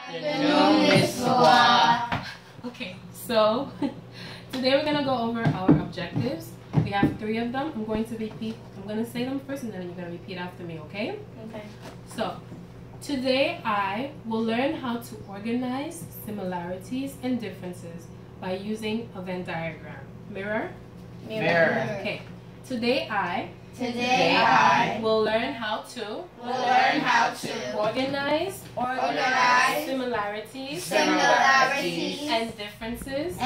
afternoon, Miss Gua. Okay, so today we're gonna go over our objectives. We have 3 of them. I'm going to say them first and then you're gonna repeat after me, okay? Okay. So today I will learn how to organize similarities and differences by using a Venn diagram. Mirror? Mirror. Okay. Today I will learn how to organize similarities and differences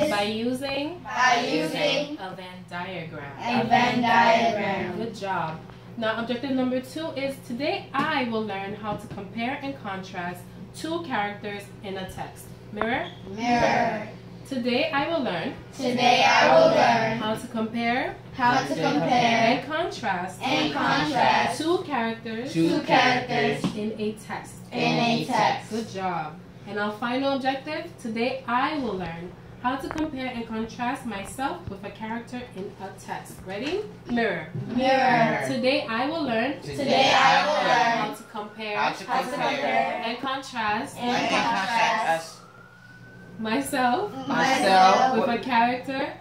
by using a Venn diagram. Good job. Now objective number 2 is today I will learn how to compare and contrast 2 characters in a text. Mirror? Mirror. Today I will learn how to compare and contrast 2 characters in a text. Good job. And our final objective, today I will learn how to compare and contrast myself with a character in a text. Ready? Mirror. Mirror. Today I will learn how to compare and contrast myself with a character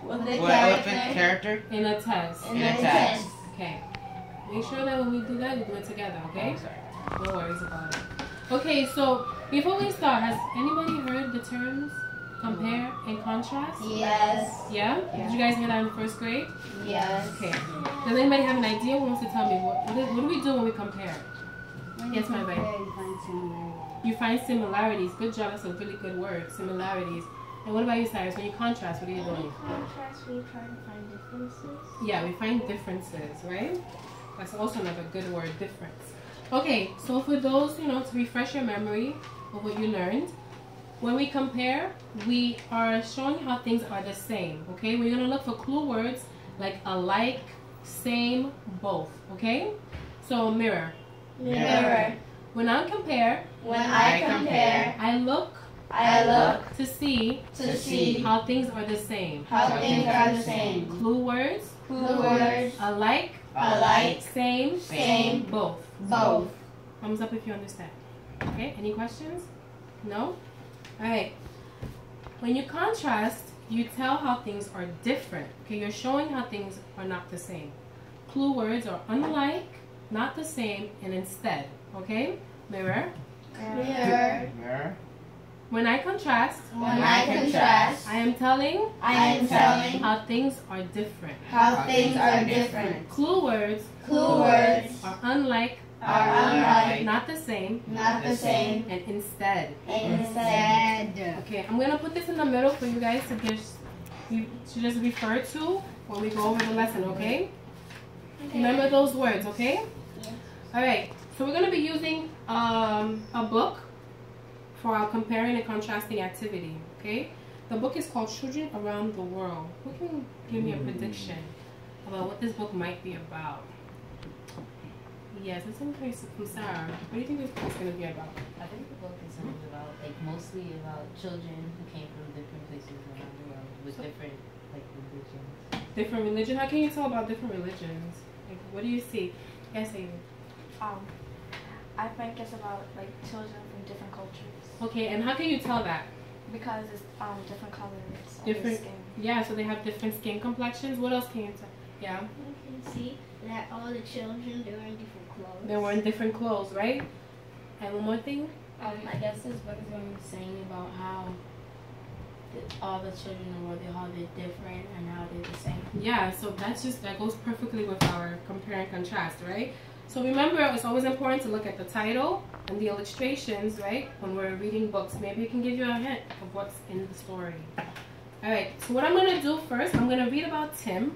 in a text. Okay. Make sure that when we do that, we do it together, okay? No worries about it. Okay, so before we start, has anybody heard the terms compare and contrast? Yes. Yeah? Did you guys hear that in the 1st grade? Yes. Okay. Does anybody have an idea who wants to tell me what do we do when we compare? Yes, my baby. You find similarities. Good job. That's a really good word. Similarities. And what about you, Cyrus? When you contrast, what are you doing? When we contrast, we try to find differences. Yeah, we find differences, right? That's also another good word, difference. Okay, so for those, to refresh your memory of what you learned, when we compare, we are showing how things are the same, okay? We're going to look for clue words like alike, same, both, okay? So, mirror. Mirror. When I compare, I look to see how things are the same. Clue words, alike, same, both. Thumbs up if you understand. Okay, any questions? No? Alright. When you contrast, you tell how things are different. Okay, you're showing how things are not the same. Clue words are unlike, not the same, and instead. Okay? Mirror. Mirror. When I contrast, I am telling how things are different. Clue words are unlike, not the same, and instead. Okay, I'm gonna put this in the middle for you guys to just refer to when we go over the lesson, okay? Remember those words, okay? Yes. Alright, so we're gonna be using a book for our comparing and contrasting activity, okay? The book is called Children Around the World. Who can give me a prediction about what this book might be about? Yes, it's in place from Sarah. What do you think this book is going to be about? I think the book is something about, mostly about children who came from different places around the world with different, religions. Different religion? How can you tell about different religions? What do you see? Yes, Amy. I think it's about children from different cultures. Okay, and how can you tell that? Because it's different colors. Different skin. Yeah, so they have different skin complexions. What else can you tell? Yeah. You can see that all the children, they were in different clothes. They were in different clothes, right? And one more thing? I guess this book is going to be saying about how all the children in the world, how they're different and how they're the same. Yeah, so that goes perfectly with our compare and contrast, right? So remember, it's always important to look at the title and the illustrations, right? When we're reading books, maybe it can give you a hint of what's in the story. Alright, so what I'm going to do first, I'm going to read about Tim.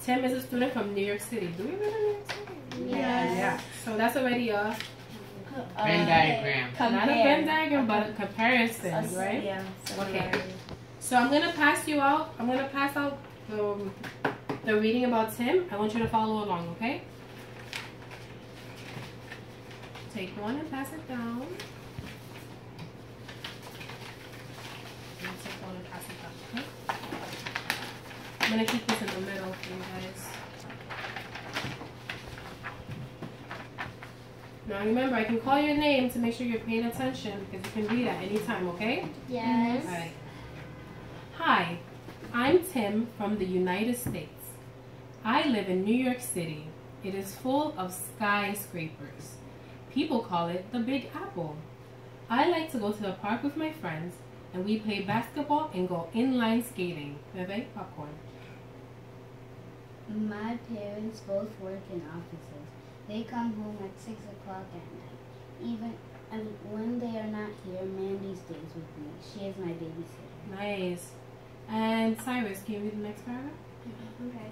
Tim is a student from New York City. Do we read in New York City? Yes. Yeah. So that's already a Venn diagram. not a Venn diagram, but a comparison, right? Yeah. Okay. So I'm going to pass out the reading about Tim. I want you to follow along, okay? Take one and pass it down. And take one and pass it down, okay? I'm going to keep this in the middle for you guys. Now remember, I can call your name to make sure you're paying attention because you can read at any time, okay? Yes. All right. Hi, I'm Tim from the United States. I live in New York City. It is full of skyscrapers. People call it the Big Apple. I like to go to the park with my friends and we play basketball and go inline skating. Bebe, popcorn. My parents both work in offices. They come home at 6 o'clock at night. And when they are not here, Mandy stays with me. She is my babysitter. Nice. And Cyrus, can you read the next paragraph? Okay.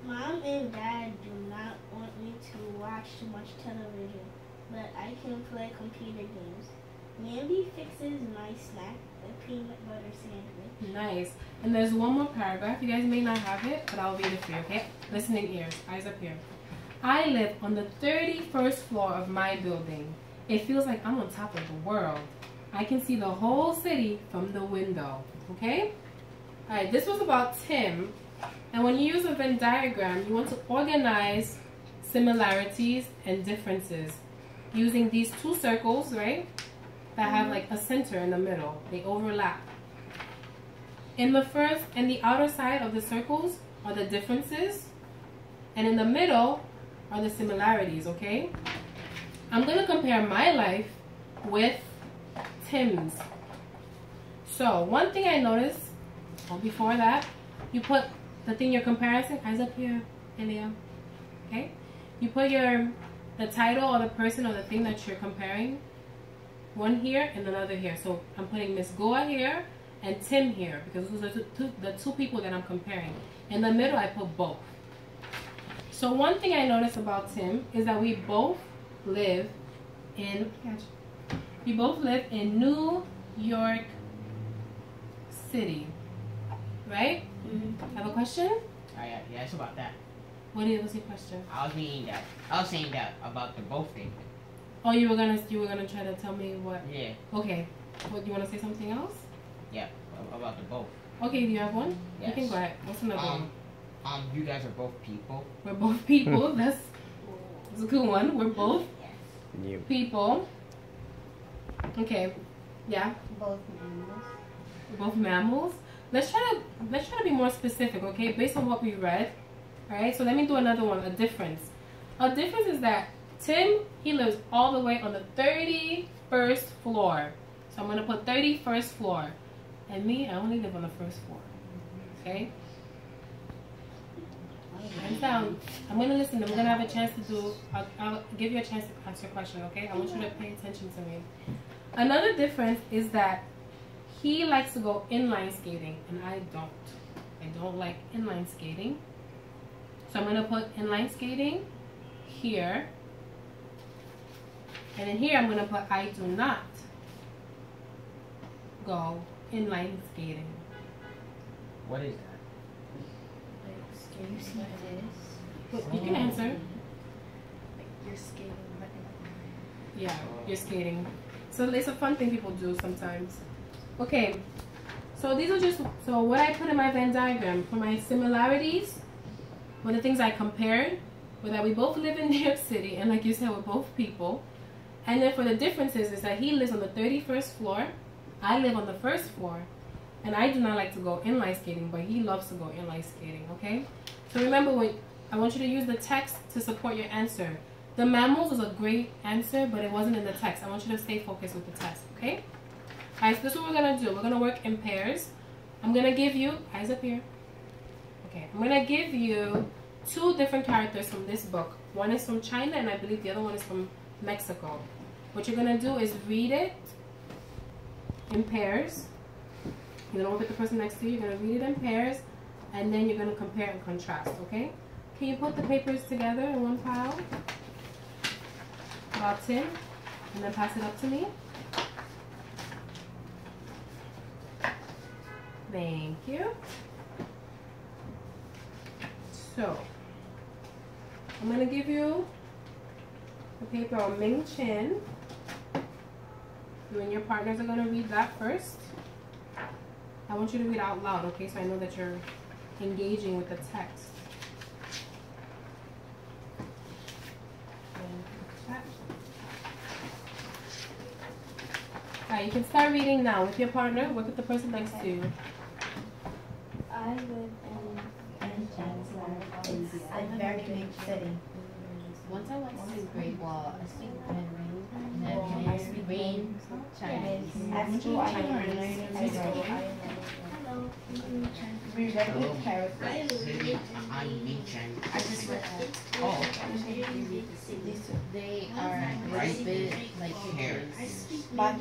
Mom and Dad do not want me to watch too much television, but I can play computer games. Mandy fixes my snack, the peanut butter sandwich. Nice. And there's one more paragraph. You guys may not have it, but I'll read it for you, okay? Listening ears. Eyes up here. I live on the 31st floor of my building. It feels like I'm on top of the world. I can see the whole city from the window, okay? All right, this was about Tim. And when you use a Venn diagram, you want to organize similarities and differences using these two circles, right? That have like a center in the middle. They overlap. In the first and the outer side of the circles are the differences. And in the middle are the similarities, okay? I'm going to compare my life with Tim's. So one thing I noticed, well, before that, you put the thing you're comparing, eyes up here, Elia, okay? You put the title or the person or the thing that you're comparing, one here and another here. So I'm putting Miss Goa here and Tim here because those are the two people that I'm comparing. In the middle, I put both. So one thing I noticed about Tim is that we both live in New York City, right? Mm-hmm. Have a question? Yeah, it's about that. What's your question? I was saying that about the both thing. Oh, you were gonna try to tell me what? Yeah. Okay. What, you wanna say something else? Yeah, about the both. Okay, do you have one? Yes. You can go ahead. What's another one? You guys are both people. We're both people. That's a good one. We're both people. Okay. Yeah. Both mammals. We're both mammals. Let's try to be more specific, okay? Based on what we read. Alright, so let me do another one, a difference. A difference is that Tim, he lives all the way on the 31st floor. So I'm going to put 31st floor. And me, I only live on the first floor. Okay? Hands down. I'm going to listen. I'm going to have a chance to I'll give you a chance to ask your question, okay? I want you to pay attention to me. Another difference is that he likes to go inline skating, and I don't. I don't like inline skating. So I'm going to put inline skating here. And then here I'm going to put I do not go inline skating. What is that? Can you see this? You can answer. Like you're skating, but Yeah, you're skating. So it's a fun thing people do sometimes. Okay, so these are just, so what I put in my Venn diagram for my similarities, one of the things I compared were that we both live in New York City, and like you said, we're both people. And then for the differences is that he lives on the 31st floor, I live on the first floor, and I do not like to go inline skating, but he loves to go inline skating, okay? So remember, I want you to use the text to support your answer. The mammals was a great answer, but it wasn't in the text. I want you to stay focused with the text, okay? All right, so this is what we're going to do. We're going to work in pairs. I'm going to give you, eyes up here. Okay, I'm going to give you two different characters from this book. One is from China, and I believe the other one is from Mexico. What you're going to do is read it in pairs. You're going to look at the person next to you. You're going to read it in pairs, and then you're going to compare and contrast, okay? Can you put the papers together in one pile? About Tim, and then pass it up to me. Thank you. So, I'm going to give you the paper on Ming Chin. You and your partners are going to read that first. I want you to read out loud, okay, so I know that you're engaging with the text. Alright, you can start reading now with your partner. Work with the person next to you. I live in Chancellor. It's a very big city. Once I went to Great Wall, I speak Mandarin, I speak Chinese. At school, I learned. Hello. We read with characters. I just read Oh, okay. they are a little bit like parents. But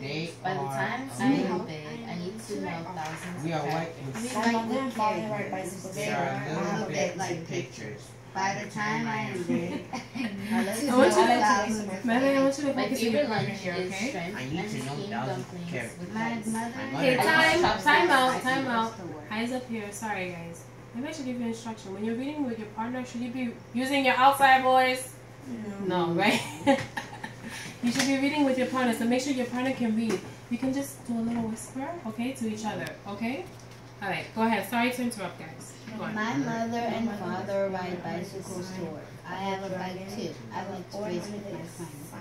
They By the are. time I'm big, I need to know thousands We of are white characters. and My mother and father ride bicycles. they are a little bit like like pictures. By the time I am big, I want you to, Melanie, I want you to My focus on your favorite partner lunch here, is okay? shrimp I need and to know steamed thousands of dumplings characters. with my rice. mother. Okay, time out. Bicycles. Eyes up here. Sorry, guys. Maybe I should give you instruction. When you're reading with your partner, should you be using your outside voice? No, right? You should be reading with your partner, so make sure your partner can read. You can just do a little whisper, okay, to each other, okay? All right, go ahead. Sorry to interrupt, guys. Go on. My mother and father ride bicycles to work. I have a bike too. I like to race with my friends.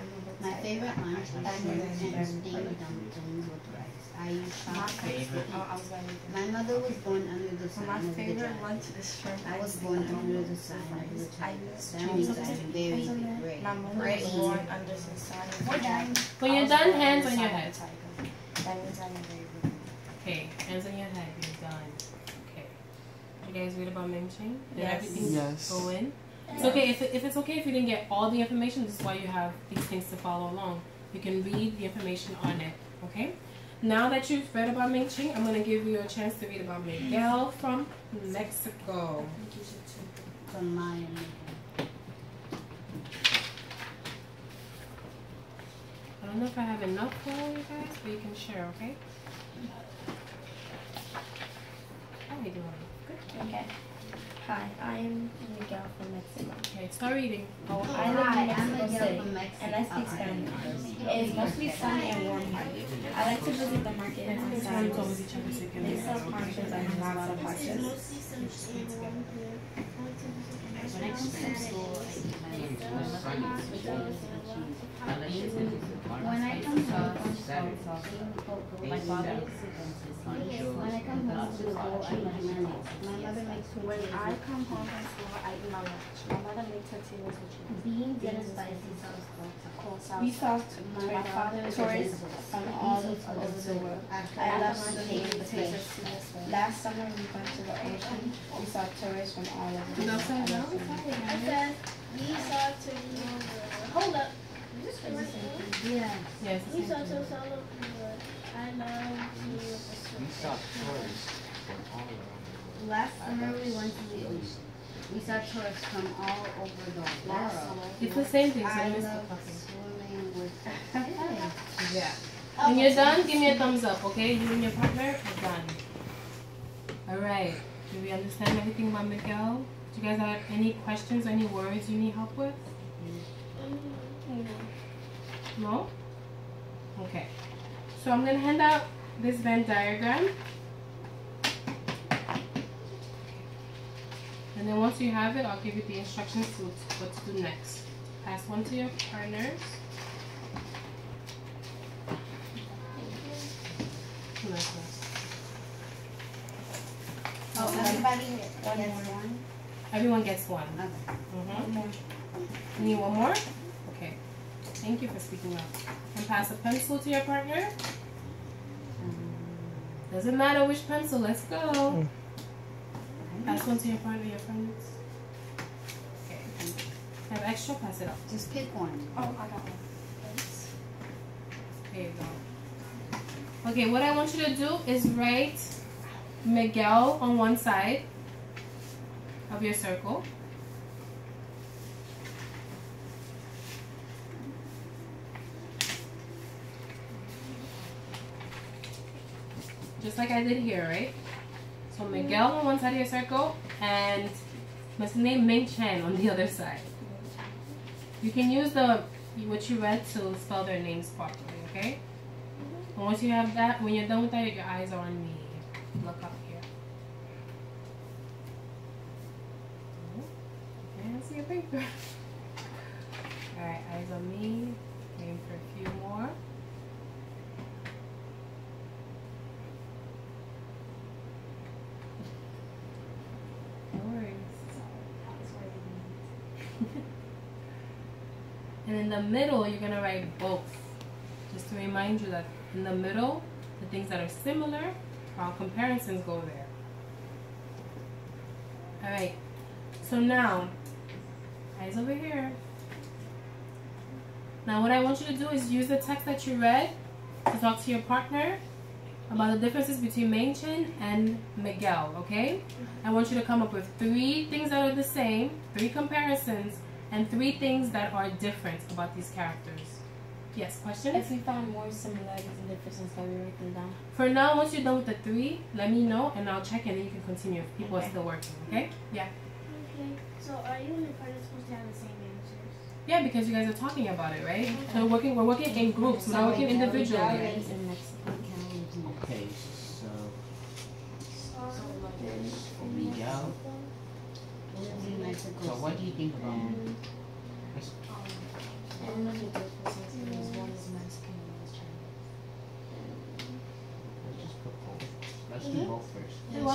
My favorite lunch is shrimp and steamed dumplings with rice. I use chopsticks to eat. My mother was born under the sign of the giant. I was born under the sign of the tiger. That means I'm very great. my mother was born under the sign of the giant. When you're done, hands on your head. That means I'm very good. Okay, hands on your head. You're done. Okay. You guys read about Ming Ching? Did Yes. everything Yes. go in? It's okay if it's okay if you didn't get all the information. This is why you have these things to follow along. You can read the information on it. Okay. Now that you've read about Ming Ching, I'm gonna give you a chance to read about Miguel from Mexico. From mine. I don't know if I have enough for all you guys, but you can share. Okay. How are you doing? Good. Okay. Hi, I am Miguel from Mexico. Okay. Start reading. I live Hi, in I'm Mexico Miguel City, from Mexico. and I speak Spanish. It is mostly sunny and warm here. I like to visit the market Let's on make hands Saturdays. over each other so you can They read. sell ponchos and lots of horses. When I come from school, I eat my lunch. My mother makes potatoes and cheese. I like it When I come home from sauce, school, salsa. My father makes the dentist. when I come home from school, I eat mayonnaise. My mother makes When tortillas I with come home from school, I eat my lunch. My mother makes tortillas with cheese. beans and a spicy sauce called Cold We salsa. saw My father is tourists from all over the world. I love to seeing the fish. Last summer we went to the ocean. We saw tourists from all over the You know, world. upside down? I said we saw tourists. Hold up. Yeah. Yes. We saw Tosolo. I love We saw tourists from all around Last summer we went to the ocean. We saw tourists from all over the world. It's the same thing, so I you missed love the talking. swimming with fish. Yeah. When you're done, give me a thumbs up, okay? You and your partner are done. Alright. Do we understand everything about Miguel? Do you guys have any questions or any words you need help with? No? Okay. So I'm going to hand out this Venn diagram. And then once you have it, I'll give you the instructions to what to do next. Pass one to your partners. Oh, everybody gets one? Everyone gets one. Okay. You need one more? Okay. Thank you for speaking up. And pass a pencil to your partner. Doesn't matter which pencil. Let's go. Pass one to your partner, your friends. Okay. Have extra? Pass it up. Just pick one. Oh, I got one. There you go. Okay, what I want you to do is write Miguel on one side of your circle. Just like I did here, right? So Miguel on one side of your circle and what's the name? Ming Chen on the other side. You can use the what you read to spell their names properly, okay? And once you have that, when you're done with that, your eyes are on me. Look up here. Okay, I see your paper. Alright, eyes on me. Aim for a few more. And in the middle, you're going to write both. Just to remind you that in the middle, the things that are similar, our comparisons go there. Alright, so now, eyes over here. Now what I want you to do is use the text that you read to talk to your partner about the differences between Ming-Chin and Miguel, okay? I want you to come up with 3 things that are the same, 3 comparisons, and 3 things that are different about these characters. Yes, questions? If we found more similarities and differences, can we write them down? For now, once you're done with the 3, let me know and I'll check it and you can continue if people are still working, okay? Yeah. Okay. So are you and your partner supposed to have the same answers? Yeah, because you guys are talking about it, right? So we're working in groups, we're not working individually. Okay, so Miguel. So what do you think about I don't know the differences. One is Mexican and one is Chinese. Let's just put both. Let's do both first. Hey, why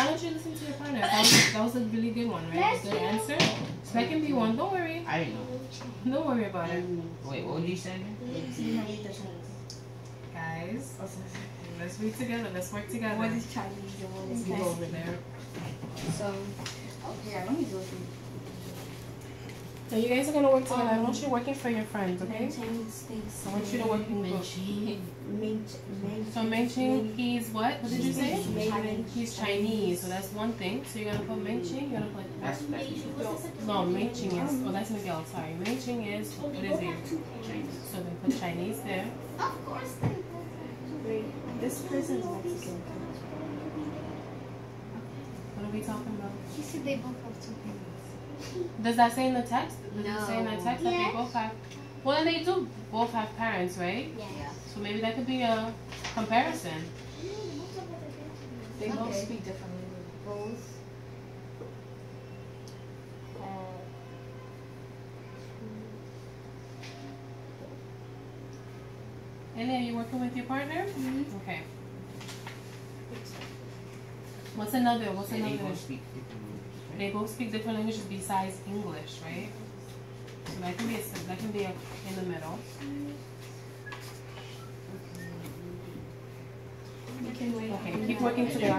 don't you listen to your partner? That was a really good one, right? Good answer. Second be one, don't worry. I know. Don't worry about it. Wait, what did you say? Guys, let's read together, let's work together. One is Chinese and one is You go over there. So, okay, let me do it for you. So you guys are gonna work together. I want you working for your friends, okay? Things. I want you to work in groups. So Ming-Ching, he's what? What did you say? He's Chinese, so that's one thing. So you're gonna put Ming-Ching, you're gonna put... That's No, Ming-Ching is... Oh, that's Miguel, sorry. Ming-Ching is... What is he? Chinese. So then put Chinese there. Of course they Wait, this person's Mexican. What are we talking about? He said they both have 2 parents. Does that say in the text? Does it say in the No. text that they both have... Well, then they do both have parents, right? Yeah. So maybe that could be a comparison. They both Okay. speak differently. Both. Ellie, are you working with your partner? Okay. What's another? And they both speak different languages, right? They both speak different languages besides English, right? So that can be in the middle. Okay, keep working And together.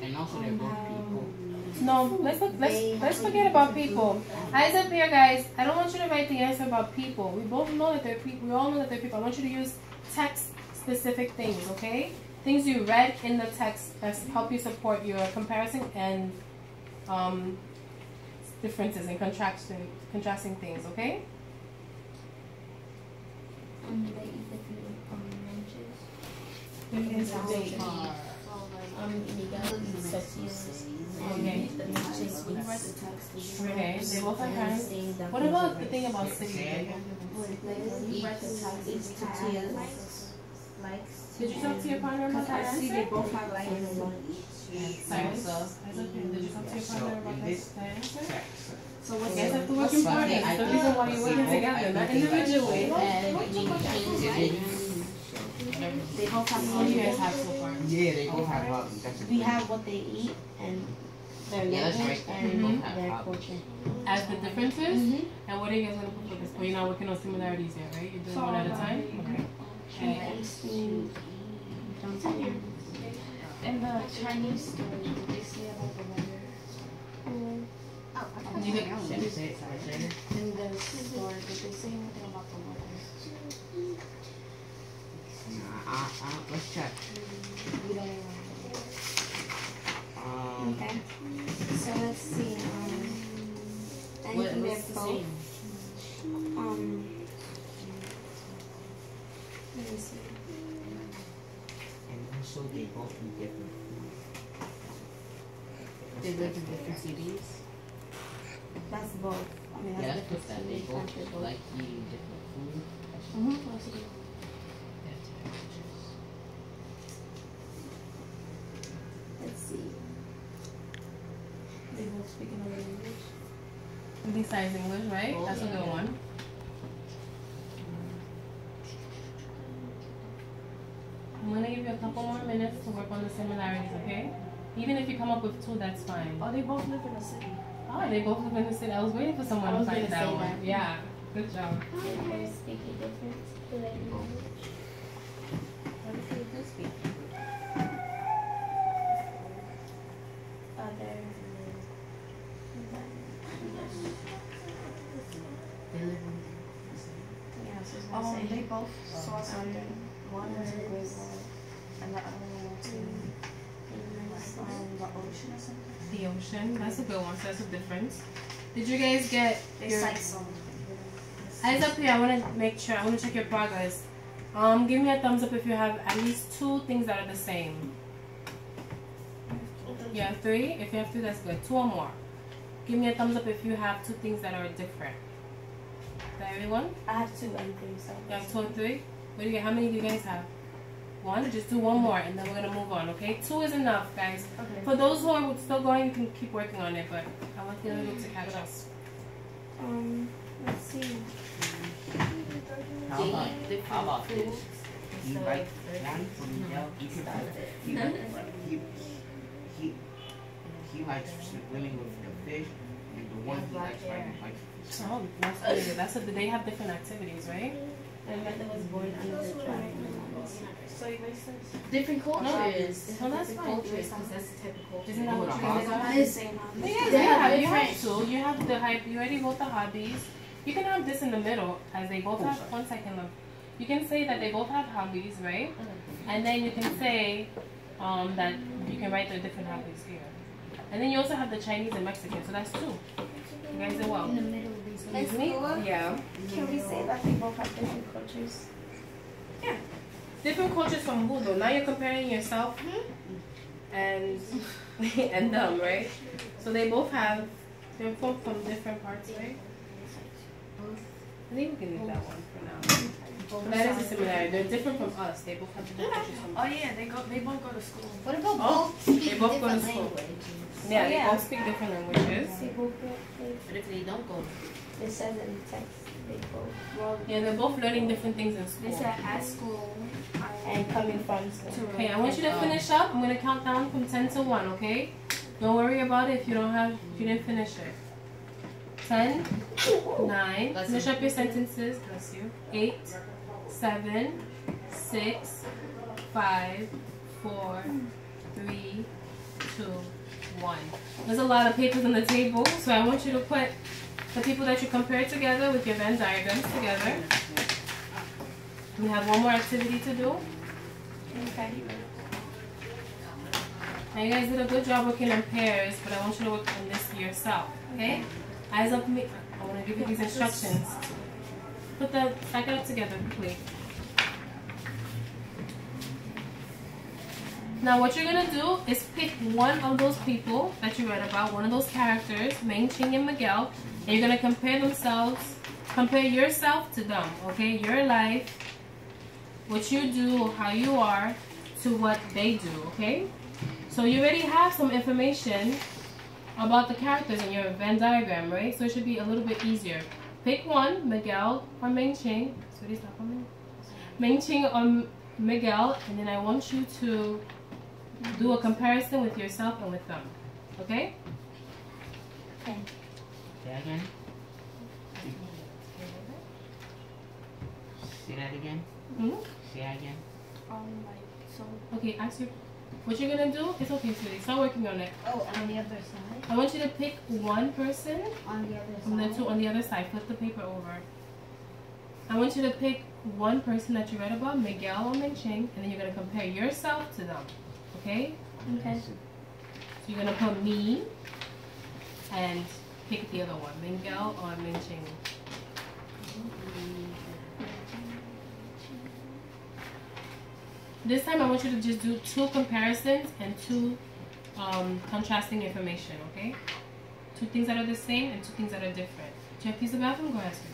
and also they're both people. No, let's forget about people. Eyes up here, guys. I don't want you to write the answer about people. We both know that they're people. We all know that they're people. I want you to use text-specific things, okay? Things you read in the text that help you support your comparison and differences and contrasting things, okay? They eat different lunches. Okay. Okay, they both have parents. What about the thing about city? Did you talk to your partner about that answer? They both have like Sorry, did you talk to your partner about that answer? So You what's guys have to work in partners. That's the reason why you're working together, not individually. they both have What do you guys have so far? Yeah, they both have hobbies. That's a we have what they eat and their Yeah, that's language right. and They both have their hobbies. culture. As the differences? And what are you guys going to put for this? Well, you're not working on similarities yet, right? You're doing one at a time? Okay. In the Chinese story, did they say about the weather? You get, Should I say it? Should I say it? In the story, did they say anything about the weather? Let's check. We don't know. Okay. So let's see. Anything we have both. Let me see. And also they both eat different food. They live in different cities. That's both. I mean, Yeah, that's let's put that. They different. both like eating different food. Let's see. They both speak another language. besides English, right? That's a good one. I'm going to give you a couple more minutes to work on the similarities, okay? Even if you come up with two, that's fine. Oh, they both live in a city. Oh, they both live in the city. I was waiting for someone to find that one. Yeah. Good job. Okay. Speaking different language. What if they do speak? Other. They live in Yeah, so it's gonna say they both saw something. One was a great wall, and the other one was the ocean or something. The ocean. That's a good one. So that's a difference. Did you guys get They your cite some. eyes up here? I want to make sure. I want to check your progress. Give me a thumbs up if you have at least 2 things that are the same. You have 3? If you have 3, that's good. 2 or more. Give me a thumbs up if you have 2 things that are different. Is that everyone? I have 2 and 3. So. You have 2 and 3? What do you get? How many do you guys have? 1? Just do 1 more and then we're going to move on, okay? 2 is enough, guys. Okay. For those who are still going, you can keep working on it, but I want the other group to catch up. Let's see. How about this? He likes Johnny from Miguel. He likes swimming with the fish, and the one he likes riding bikes with his Oh, that's really good. That's they have different activities, right? My mother was born under the tribe. So you guys said different cultures. No, that's fine. Cultures, because that's the type of culture. Isn't that what you guys I'm have? the same. You have 2. You have the hype. You already wrote the hobbies. You can have this in the middle, as they both have. 1 second, look. You can say that they both have hobbies, right? And then you can say that you can write their different hobbies here. And then you also have the Chinese and Mexican, so that's 2. You guys did well. In the middle of these ones. Excuse me? Yeah. Can we say that they both have different cultures? Yeah. Different cultures from who though? Now you're comparing yourself and and them, right? So they both have, they're both from different parts, right? I think we can leave that one for now. But that is a similarity. They're different from us. They both have different cultures from Oh us. yeah, they both go to school. What about Oh, both speak they both go to different school. languages? Yeah, Oh, they yeah. both speak different languages. They both But if they don't go, it says in the text they both. Well, Yeah, they're both learning different things in They school. said at school. and coming from school. Okay, I want you to finish up. I'm gonna count down from 10 to 1, okay? Don't worry about it if you didn't finish it. 10, 9, finish up your sentences, bless you. 8, 7, 6, 5, 4, 3, 2, 1. There's a lot of papers on the table, so I want you to put the people that you compare together with your Venn diagrams together. We have 1 more activity to do. Okay. Now you guys did a good job working in pairs, but I want you to work on this yourself, okay? Eyes up me. I want to give you these instructions. Stack it up together quickly. Now what you're going to do is pick one of those people that you read about, one of those characters, Meng, Ching, and Miguel, and you're going to compare yourself to them, okay? Your life, what you do, how you are, to what they do, okay? So you already have some information about the characters in your Venn diagram, right? So it should be a little bit easier. Pick one, Miguel or Meng Ching. So these not coming. Meng Ching or Miguel, and then I want you to do a comparison with yourself and with them. Okay? Okay. Say again. Say that again. Mm-hmm. Say that again. So. Okay, ask your. What you're gonna do? It's okay, sweetie. Start working on it. Oh, on the other side? I want you to pick one person On the other from the side? 2 on the other side. Flip the paper over. I want you to pick one person that you read about, Miguel or Meng Ching, and then you're gonna compare yourself to them. Okay? Okay. So you're gonna put me and pick the other one, Miguel or Meng Ching. This time I want you to just do 2 comparisons and 2 contrasting information, okay? 2 things that are the same and 2 things that are different. Do you have to use the bathroom? Go ahead, sweetie.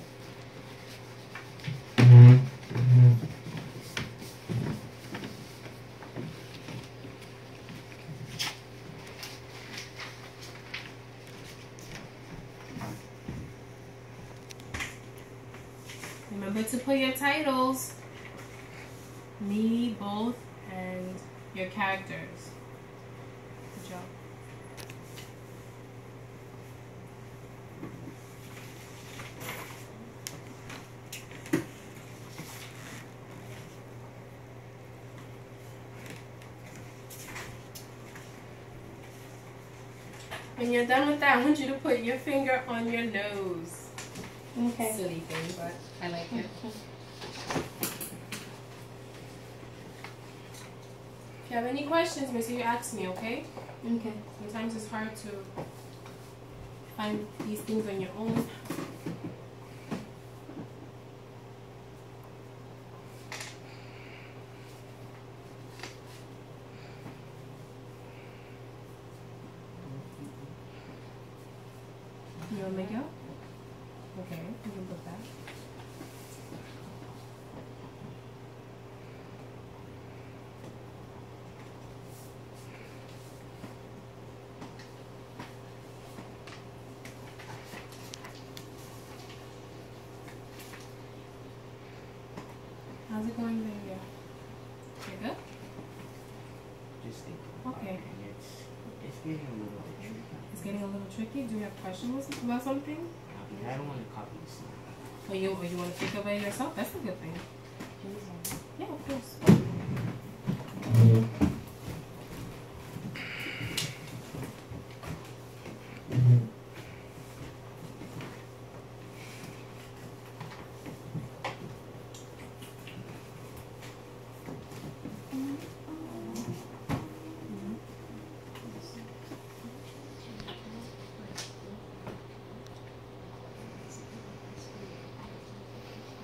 Remember to put your titles, me, both, and your characters. Good job. When you're done with that, I want you to put your finger on your nose. Okay. Silly thing, but I like it. If you have any questions, Missy, you ask me, okay? Okay. Sometimes it's hard to find these things on your own. You want Miguel? Okay, you can put that. How's it going there? You good? Just thinking. Okay. It's getting a little bit tricky. It's getting a little tricky. Do you have questions about something? I don't want to copy the slide. Or you want to think of it yourself? That's a good thing. Yeah, of course.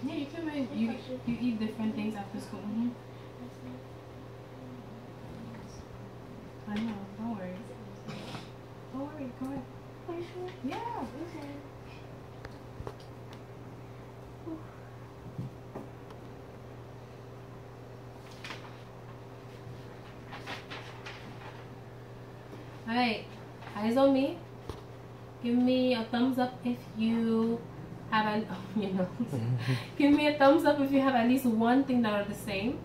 Yeah, you can make, you eat different things after school. I know, don't worry. Don't worry, go ahead. Are you sure? Yeah. Okay. Alright, eyes on me. Give me a thumbs up if you have an, give me a thumbs up if you have at least one thing that are the same.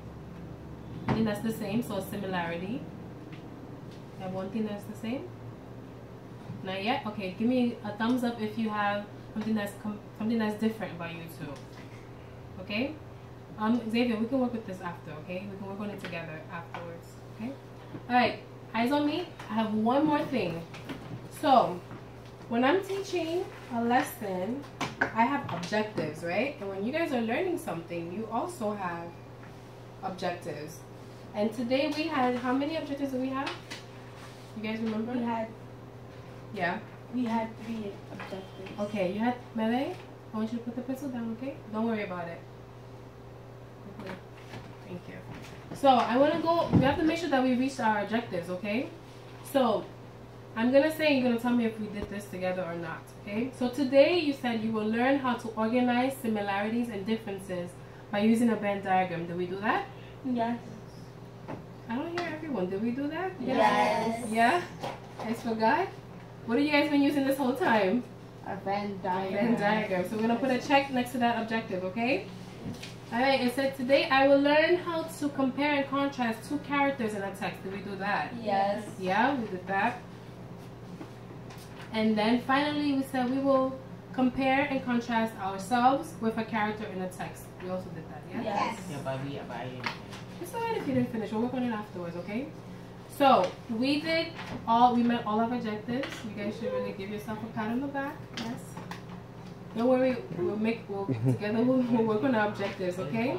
I think that's the same, so a similarity. You have one thing that's the same? Not yet? Okay, give me a thumbs up if you have something that's different about you two. Okay? Xavier, we can work with this after, okay? We can work on it together afterwards, okay? Alright, eyes on me. I have one more thing. So, when I'm teaching a lesson, I have objectives, right? And when you guys are learning something, you also have objectives. And today we had, how many objectives do we have? You guys remember? We had 3 objectives. Okay, you had, Mele, I want you to put the pencil down, okay? Don't worry about it. Okay. Thank you. So, I want to go, we have to make sure that we reached our objectives, okay? So, I'm going to say, you're going to tell me if we did this together or not, okay? So, today you said you will learn how to organize similarities and differences by using a Venn diagram. Did we do that? Yes. I don't hear everyone. Did we do that? Yes. Yeah? You guys forgot? What have you guys been using this whole time? A Venn diagram. Venn diagram. So we're going to put a check next to that objective, okay? Alright, it said today I will learn how to compare and contrast 2 characters in a text. Did we do that? Yes. Yeah, we did that. And then finally we said we will compare and contrast ourselves with a character in a text. We also did that, yeah? Yes. Yeah, but I didn't. It's alright if you didn't finish. We'll work on it afterwards, okay? So we met all our objectives. You guys should really give yourself a pat on the back. Yes. Don't worry, together we'll work on our objectives, okay?